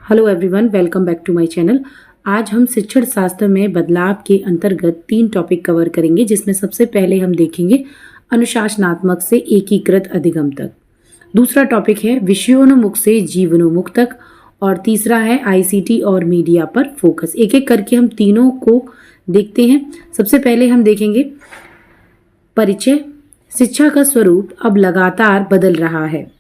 Hello everyone, welcome back to my channel. आज हम शिक्षण शास्त्र में बदलाव के अंतर्गत 3 टॉपिक कवर करेंगे, जिसमें सबसे पहले हम देखेंगे अनुशासनात्मक से एकीकृत अधिगम तक। दूसरा टॉपिक है विषयोन्मुख से जीवनोन्मुख तक, और तीसरा है आईसीटी और मीडिया पर फोकस। एक एक करके हम तीनों को देखते हैं। सबसे पहले हम देखेंगे परिचय। शिक्षा का स्वरूप अब लगातार बदल रहा है।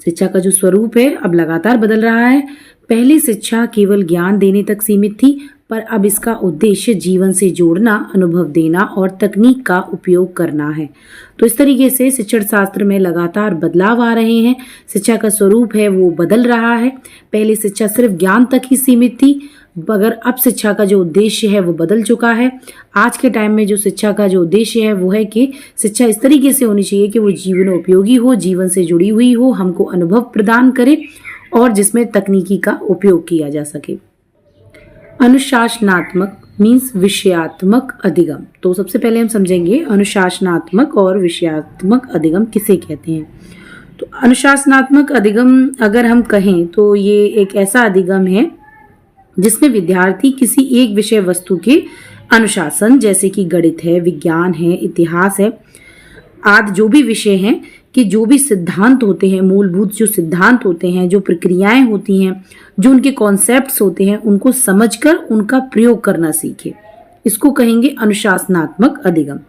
शिक्षा का जो स्वरूप है अब लगातार बदल रहा है। पहले शिक्षा केवल ज्ञान देने तक सीमित थी, पर अब इसका उद्देश्य जीवन से जोड़ना, अनुभव देना और तकनीक का उपयोग करना है। तो इस तरीके से शिक्षण शास्त्र में लगातार बदलाव आ रहे हैं। शिक्षा का स्वरूप है वो बदल रहा है। पहले शिक्षा सिर्फ ज्ञान तक ही सीमित थी, मगर अब शिक्षा का जो उद्देश्य है वो बदल चुका है। आज के टाइम में जो शिक्षा का जो उद्देश्य है वो है कि शिक्षा इस तरीके से होनी चाहिए कि वो जीवन उपयोगी हो, जीवन से जुड़ी हुई हो, हमको अनुभव प्रदान करे और जिसमें तकनीकी का उपयोग किया जा सके। अनुशासनात्मक मीन्स विषयात्मक अधिगम। तो सबसे पहले हम समझेंगे अनुशासनात्मक और विषयात्मक अधिगम किसे कहते हैं। तो अनुशासनात्मक अधिगम अगर हम कहें तो ये एक ऐसा अधिगम है जिसमें विद्यार्थी किसी एक विषय वस्तु के अनुशासन, जैसे कि गणित है, विज्ञान है, इतिहास है आदि जो भी विषय हैं, कि जो भी सिद्धांत होते हैं, मूलभूत जो सिद्धांत होते हैं, जो प्रक्रियाएं होती हैं, जो उनके कॉन्सेप्ट्स होते हैं, उनको समझकर उनका प्रयोग करना सीखे। इसको कहेंगे अनुशासनात्मक अधिगम।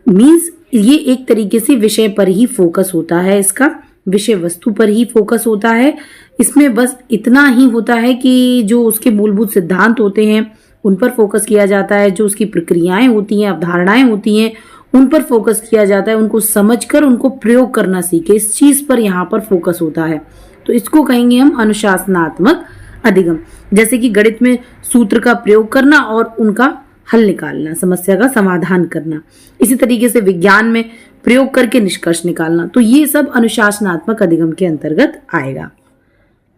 मीन्स ये एक तरीके से विषय पर ही फोकस होता है, इसका विषय वस्तु पर ही फोकस होता है। इसमें बस इतना ही होता है कि जो उसके मूलभूत सिद्धांत होते हैं उन पर फोकस किया जाता है, जो उसकी प्रक्रियाएं होती हैं, अवधारणाएं होती हैं, उन पर फोकस किया जाता है, उनको समझकर उनको प्रयोग करना सीखे, इस चीज पर यहाँ पर फोकस होता है। तो इसको कहेंगे हम अनुशासनात्मक अधिगम। जैसे कि गणित में सूत्र का प्रयोग करना और उनका हल निकालना, समस्या का समाधान करना। इसी तरीके से विज्ञान में प्रयोग करके निष्कर्ष निकालना। तो ये सब अनुशासनात्मक अधिगम के अंतर्गत आएगा।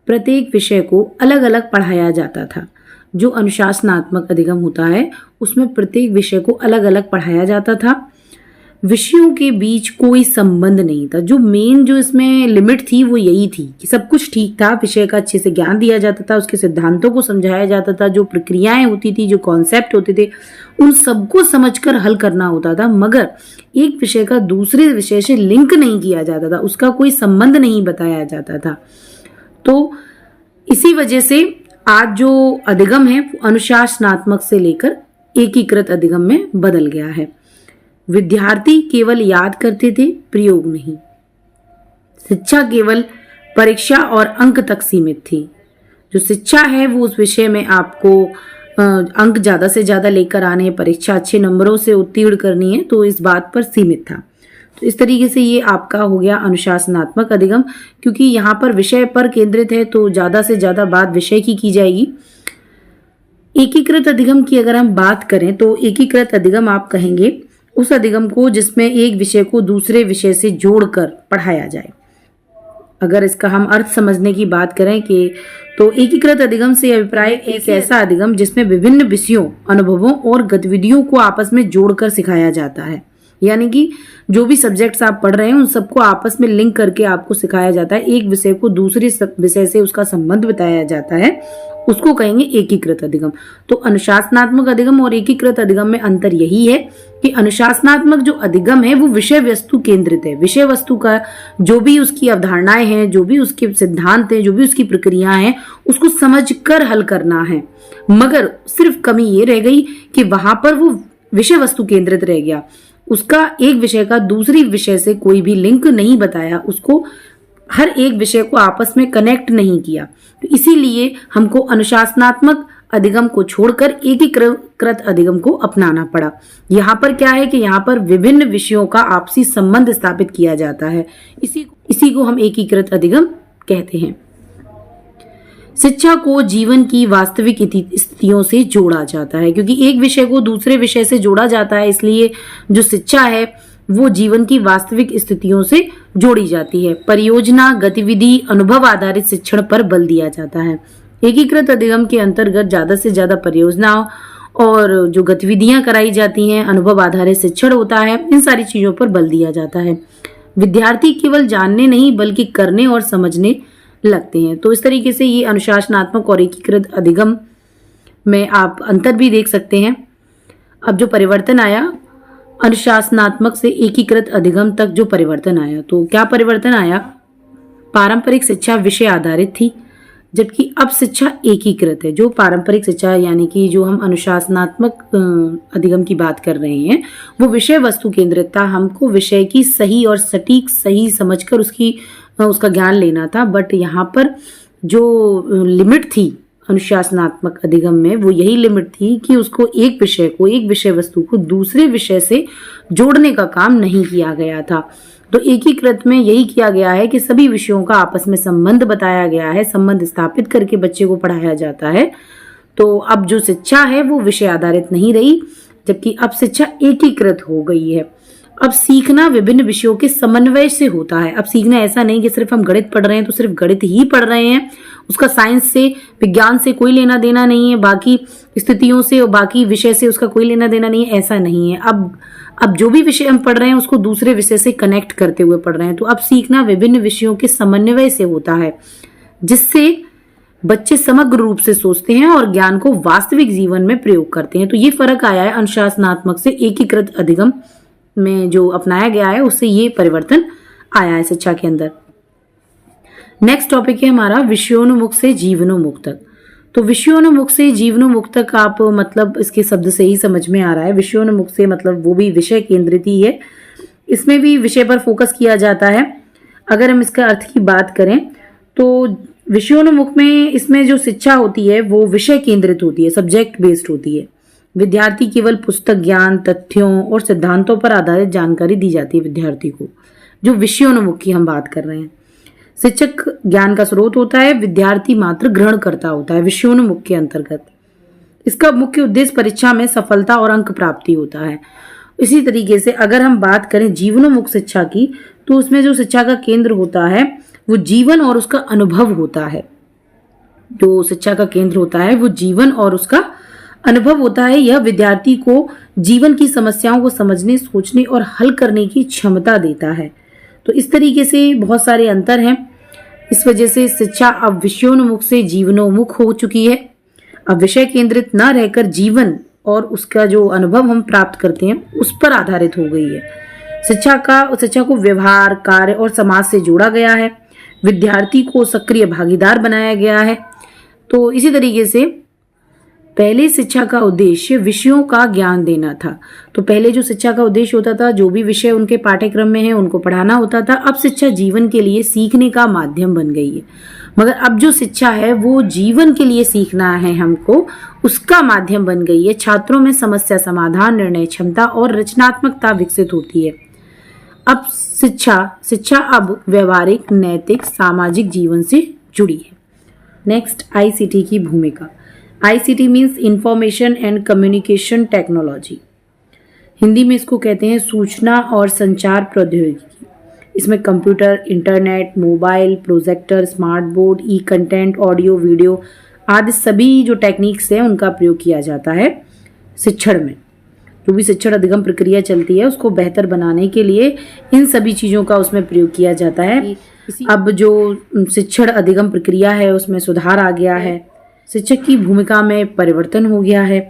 प्रत्येक विषय को अलग अलग पढ़ाया जाता था। जो अनुशासनात्मक अधिगम होता है उसमें प्रत्येक विषय को अलग अलग पढ़ाया जाता था। विषयों के बीच कोई संबंध नहीं था। जो मेन जो इसमें लिमिट थी वो यही थी कि सब कुछ ठीक था, विषय का अच्छे से ज्ञान दिया जाता था, उसके सिद्धांतों को समझाया जाता था, जो प्रक्रियाएं होती थी, जो कॉन्सेप्ट होते थे, उन सबको समझकर हल करना होता था। मगर एक विषय का दूसरे विषय से लिंक नहीं किया जाता था, उसका कोई संबंध नहीं बताया जाता था। तो इसी वजह से आज जो अधिगम है वो अनुशासनात्मक से लेकर एकीकृत अधिगम में बदल गया है। विद्यार्थी केवल याद करते थे, प्रयोग नहीं। शिक्षा केवल परीक्षा और अंक तक सीमित थी। जो शिक्षा है वो उस विषय में आपको अंक ज्यादा से ज्यादा लेकर आने हैं, परीक्षा अच्छे नंबरों से उत्तीर्ण करनी है, तो इस बात पर सीमित था। तो इस तरीके से ये आपका हो गया अनुशासनात्मक अधिगम, क्योंकि यहाँ पर विषय पर केंद्रित है तो ज्यादा से ज्यादा बात विषय की जाएगी। एकीकृत अधिगम की अगर हम बात करें तो एकीकृत अधिगम आप कहेंगे उस अधिगम को जिसमें एक विषय को दूसरे विषय से जोड़कर पढ़ाया जाए। अगर इसका हम अर्थ समझने की बात करें कि तो एकीकृत अधिगम से अभिप्राय एक ऐसा अधिगम जिसमें विभिन्न विषयों, अनुभवों और गतिविधियों को आपस में जोड़कर सिखाया जाता है। यानी कि जो भी सब्जेक्ट्स आप पढ़ रहे हैं उन सबको आपस में लिंक करके आपको सिखाया जाता है, एक विषय को दूसरे विषय से उसका संबंध बताया जाता है, उसको कहेंगे एकीकृत अधिगम। तो अनुशासनात्मक अधिगम और एकीकृत अधिगम में अंतर यही है कि अनुशासनात्मक जो अधिगम है वो विषय वस्तु केंद्रित है। विषय वस्तु का जो भी उसकी अवधारणाएं हैं, जो भी उसके सिद्धांत हैं, जो भी उसकी प्रक्रियाएं हैं, उसको समझकर हल करना है। मगर सिर्फ कमी ये रह गई कि वहां पर वो विषय वस्तु केंद्रित रह गया, उसका एक विषय का दूसरी विषय से कोई भी लिंक नहीं बताया, उसको हर एक विषय को आपस में कनेक्ट नहीं किया। तो इसीलिए हमको अनुशासनात्मक अधिगम को छोड़कर एकीकृत अधिगम को अपनाना पड़ा। यहाँ पर क्या है कि यहाँ पर विभिन्न विषयों का आपसी संबंध स्थापित किया जाता है, इसी को हम एकीकृत अधिगम कहते हैं। शिक्षा को जीवन की वास्तविक स्थितियों से जोड़ा जाता है, क्योंकि एक विषय को दूसरे विषय से जोड़ा जाता है, इसलिए जो शिक्षा है वो जीवन की वास्तविक स्थितियों से जोड़ी जाती है। परियोजना, गतिविधि, अनुभव आधारित शिक्षण पर बल दिया जाता है। एकीकृत अधिगम के अंतर्गत ज्यादा से ज्यादा परियोजनाओं और जो गतिविधियां कराई जाती हैं, अनुभव आधारित शिक्षण होता है, इन सारी चीजों पर बल दिया जाता है। विद्यार्थी केवल जानने नहीं बल्कि करने और समझने लगते हैं। तो इस तरीके से ये अनुशासनात्मक और एकीकृत अधिगम में आप अंतर भी देख सकते हैं। अब जो परिवर्तन आया अनुशासनात्मक से एकीकृत अधिगम तक, जो परिवर्तन आया, तो क्या परिवर्तन आया? पारंपरिक शिक्षा विषय आधारित थी, जबकि अब शिक्षा एकीकृत है। जो पारंपरिक शिक्षा यानी कि जो हम अनुशासनात्मक अधिगम की बात कर रहे हैं, वो विषय वस्तु केंद्रित था। हमको विषय की सही और सटीक सही समझकर उसका ज्ञान लेना था। बट यहाँ पर जो लिमिट थी अनुशासनात्मक अधिगम में, वो यही लिमिट थी कि उसको एक विषय वस्तु को दूसरे विषय से जोड़ने का काम नहीं किया गया था। तो एकीकृत में यही किया गया है कि सभी विषयों का आपस में संबंध बताया गया है, संबंध स्थापित करके बच्चे को पढ़ाया जाता है। तो अब जो शिक्षा है वो विषय आधारित नहीं रही, जबकि अब शिक्षा एकीकृत हो गई है। अब सीखना विभिन्न विषयों के समन्वय से होता है। अब सीखना ऐसा नहीं कि सिर्फ हम गणित पढ़ रहे हैं तो सिर्फ गणित ही पढ़ रहे हैं, उसका साइंस से विज्ञान से कोई लेना देना नहीं है, बाकी स्थितियों से और बाकी विषय से उसका कोई लेना देना नहीं है, ऐसा नहीं है। अब जो भी विषय हम पढ़ रहे हैं उसको दूसरे विषय से कनेक्ट करते हुए पढ़ रहे हैं। तो अब सीखना विभिन्न विषयों के समन्वय से होता है, जिससे बच्चे समग्र रूप से सोचते हैं और ज्ञान को वास्तविक जीवन में प्रयोग करते हैं। तो ये फर्क आया है अनुशासनात्मक से एकीकृत अधिगम में जो अपनाया गया है, उससे ये परिवर्तन आया है शिक्षा के अंदर। नेक्स्ट टॉपिक है हमारा विषयोन्मुख से जीवनोन्मुख तक। तो विषयोन्मुख से जीवनोन्मुख तक आप मतलब इसके शब्द से ही समझ में आ रहा है। विषयोन्मुख से मतलब वो भी विषय केंद्रित ही है, इसमें भी विषय पर फोकस किया जाता है। अगर हम इसका अर्थ की बात करें तो विषयोन्मुख में इसमें जो शिक्षा होती है वो विषय केंद्रित होती है, सब्जेक्ट बेस्ड होती है। विद्यार्थी केवल पुस्तक ज्ञान, तथ्यों और सिद्धांतों पर आधारित जानकारी दी जाती है विद्यार्थी को। जो विषयोन्मुख की हम बात कर रहे हैं, शिक्षक ज्ञान का स्रोत होता है, विद्यार्थी मात्र ग्रहण करता होता है विषयोन्मुख के अंतर्गत। इसका मुख्य उद्देश्य परीक्षा में सफलता और अंक प्राप्ति होता है। इसी तरीके से अगर हम बात करें जीवनोन्मुख शिक्षा की, तो उसमें जो शिक्षा का केंद्र होता है वो जीवन और उसका अनुभव होता है। जो शिक्षा का केंद्र होता है वो जीवन और उसका अनुभव होता है। यह विद्यार्थी को जीवन की समस्याओं को समझने, सोचने और हल करने की क्षमता देता है। तो इस तरीके से बहुत सारे अंतर हैं। इस वजह से शिक्षा अब विषयोन्मुख से जीवनोन्मुख हो चुकी है। अब विषय केंद्रित न रहकर जीवन और उसका जो अनुभव हम प्राप्त करते हैं उस पर आधारित हो गई है। शिक्षा को व्यवहार, कार्य और समाज से जोड़ा गया है। विद्यार्थी को सक्रिय भागीदार बनाया गया है। तो इसी तरीके से पहले शिक्षा का उद्देश्य विषयों का ज्ञान देना था। तो पहले जो शिक्षा का उद्देश्य होता था, जो भी विषय उनके पाठ्यक्रम में है उनको पढ़ाना होता था। अब शिक्षा जीवन के लिए सीखने का माध्यम बन गई है। मगर अब जो शिक्षा है वो जीवन के लिए सीखना है हमको, उसका माध्यम बन गई है। छात्रों में समस्या समाधान, निर्णय क्षमता और रचनात्मकता विकसित होती है। अब शिक्षा अब व्यवहारिक, नैतिक, सामाजिक जीवन से जुड़ी है। नेक्स्ट, आईसीटी की भूमिका। ICT means information and communication technology. Hindi में इसको कहते हैं सूचना और संचार प्रौद्योगिकी। इसमें computer, internet, mobile, projector, smart board, e content, audio, video आदि सभी जो टेक्निक्स है उनका प्रयोग किया जाता है शिक्षण में। जो भी शिक्षण अधिगम प्रक्रिया चलती है उसको बेहतर बनाने के लिए इन सभी चीज़ों का उसमें प्रयोग किया जाता है। अब जो शिक्षण अधिगम प्रक्रिया है उसमें सुधार आ गया है। शिक्षक की भूमिका में परिवर्तन हो गया है।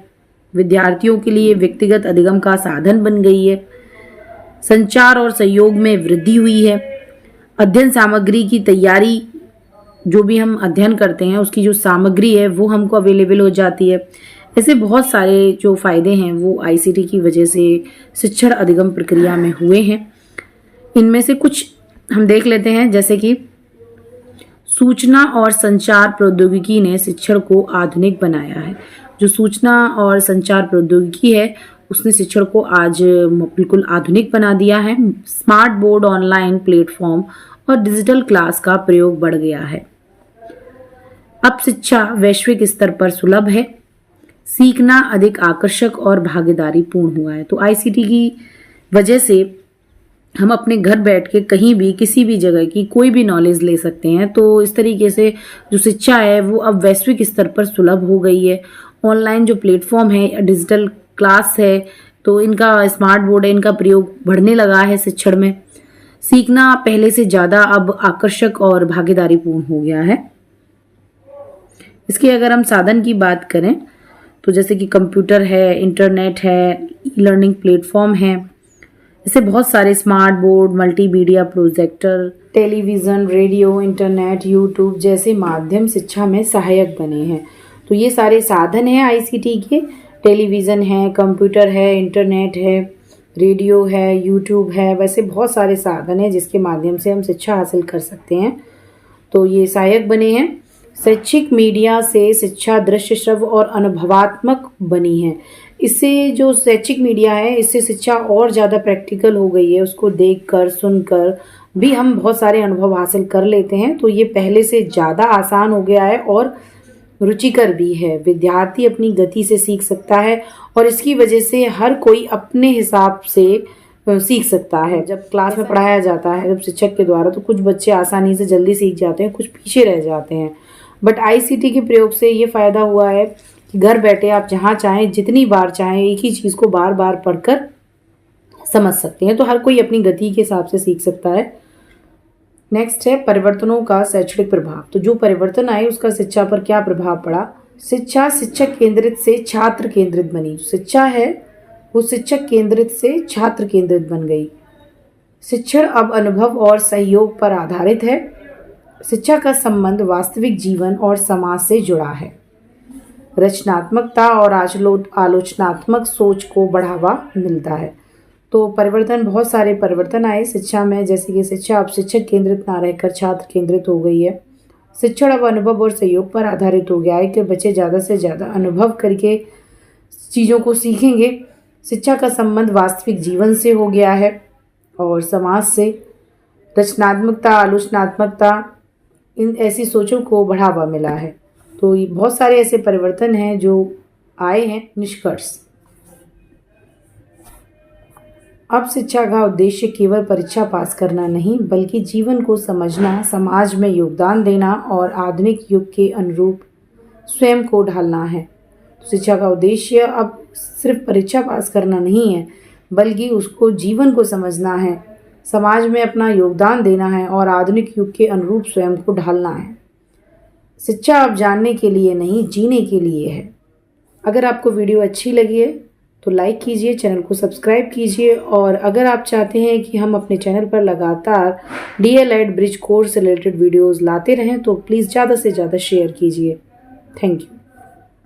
विद्यार्थियों के लिए व्यक्तिगत अधिगम का साधन बन गई है। संचार और सहयोग में वृद्धि हुई है। अध्ययन सामग्री की तैयारी, जो भी हम अध्ययन करते हैं उसकी जो सामग्री है वो हमको अवेलेबल हो जाती है। ऐसे बहुत सारे जो फायदे हैं वो आईसीटी की वजह से शिक्षण अधिगम प्रक्रिया में हुए हैं। इनमें से कुछ हम देख लेते हैं, जैसे कि सूचना और संचार प्रौद्योगिकी ने शिक्षण को आधुनिक बनाया है। जो सूचना और संचार प्रौद्योगिकी है उसने शिक्षण को आज बिल्कुल आधुनिक बना दिया है। स्मार्ट बोर्ड, ऑनलाइन प्लेटफॉर्म और डिजिटल क्लास का प्रयोग बढ़ गया है। अब शिक्षा वैश्विक स्तर पर सुलभ है। सीखना अधिक आकर्षक और भागीदारी पूर्ण हुआ है। तो आईसीटी की वजह से हम अपने घर बैठ के कहीं भी किसी भी जगह की कोई भी नॉलेज ले सकते हैं। तो इस तरीके से जो शिक्षा है वो अब वैश्विक स्तर पर सुलभ हो गई है। ऑनलाइन जो प्लेटफॉर्म है, डिजिटल क्लास है, तो इनका, स्मार्ट बोर्ड है, इनका प्रयोग बढ़ने लगा है शिक्षण में। सीखना पहले से ज़्यादा अब आकर्षक और भागीदारीपूर्ण हो गया है। इसके अगर हम साधन की बात करें तो जैसे कि कंप्यूटर है, इंटरनेट है, ई लर्निंग प्लेटफॉर्म है, इससे बहुत सारे smart board, multimedia projector, television, radio, internet, YouTube जैसे माध्यम शिक्षा में सहायक बने हैं। तो ये सारे साधन हैं आईसीटी के। टेलीविज़न है, कंप्यूटर है, इंटरनेट है, रेडियो है, यूट्यूब है, वैसे बहुत सारे साधन हैं जिसके माध्यम से हम शिक्षा हासिल कर सकते हैं। तो ये सहायक बने हैं। शैक्षिक मीडिया से शिक्षा दृश्य, श्रव्य और अनुभवात्मक बनी है। इससे जो शैक्षिक मीडिया है, इससे शिक्षा और ज़्यादा प्रैक्टिकल हो गई है। उसको देखकर, सुनकर भी हम बहुत सारे अनुभव हासिल कर लेते हैं। तो ये पहले से ज़्यादा आसान हो गया है और रुचिकर भी है। विद्यार्थी अपनी गति से सीख सकता है और इसकी वजह से हर कोई अपने हिसाब से सीख सकता है। जब क्लास में पढ़ाया जाता है, जब शिक्षक के द्वारा, तो कुछ बच्चे आसानी से जल्दी सीख जाते हैं, कुछ पीछे रह जाते हैं। बट आईसीटी के प्रयोग से ये फ़ायदा हुआ है कि घर बैठे आप जहाँ चाहें, जितनी बार चाहें, एक ही चीज़ को बार बार पढ़कर समझ सकते हैं। तो हर कोई अपनी गति के हिसाब से सीख सकता है। नेक्स्ट है परिवर्तनों का शैक्षणिक प्रभाव। तो जो परिवर्तन आए उसका शिक्षा पर क्या प्रभाव पड़ा। शिक्षा शिक्षक केंद्रित से छात्र केंद्रित बनी। जो शिक्षा है वो शिक्षक केंद्रित से छात्र केंद्रित बन गई। शिक्षण अब अनुभव और सहयोग पर आधारित है। शिक्षा का संबंध वास्तविक जीवन और समाज से जुड़ा है। रचनात्मकता और आलोचनात्मक सोच को बढ़ावा मिलता है। तो परिवर्तन, बहुत सारे परिवर्तन आए शिक्षा में, जैसे कि शिक्षा अब शिक्षक केंद्रित ना रहकर छात्र केंद्रित हो गई है। शिक्षण अब अनुभव और सहयोग पर आधारित हो गया है कि बच्चे ज़्यादा से ज़्यादा अनुभव करके चीज़ों को सीखेंगे। शिक्षा का संबंध वास्तविक जीवन से हो गया है और समाज से। रचनात्मकता, आलोचनात्मकता, इन ऐसी सोचों को बढ़ावा मिला है। तो ये बहुत सारे ऐसे परिवर्तन हैं जो आए हैं। निष्कर्ष, अब शिक्षा का उद्देश्य केवल परीक्षा पास करना नहीं, बल्कि जीवन को समझना, समाज में योगदान देना और आधुनिक युग के अनुरूप स्वयं को ढालना है। तो शिक्षा का उद्देश्य अब सिर्फ परीक्षा पास करना नहीं है, बल्कि उसको जीवन को समझना है, समाज में अपना योगदान देना है और आधुनिक युग के अनुरूप स्वयं को ढालना है। शिक्षा अब जानने के लिए नहीं, जीने के लिए है। अगर आपको वीडियो अच्छी लगी है तो लाइक कीजिए, चैनल को सब्सक्राइब कीजिए और अगर आप चाहते हैं कि हम अपने चैनल पर लगातार डीएलएड ब्रिज कोर्स से रिलेटेड वीडियोस लाते रहें तो प्लीज़ ज़्यादा से ज़्यादा शेयर कीजिए। Thank you.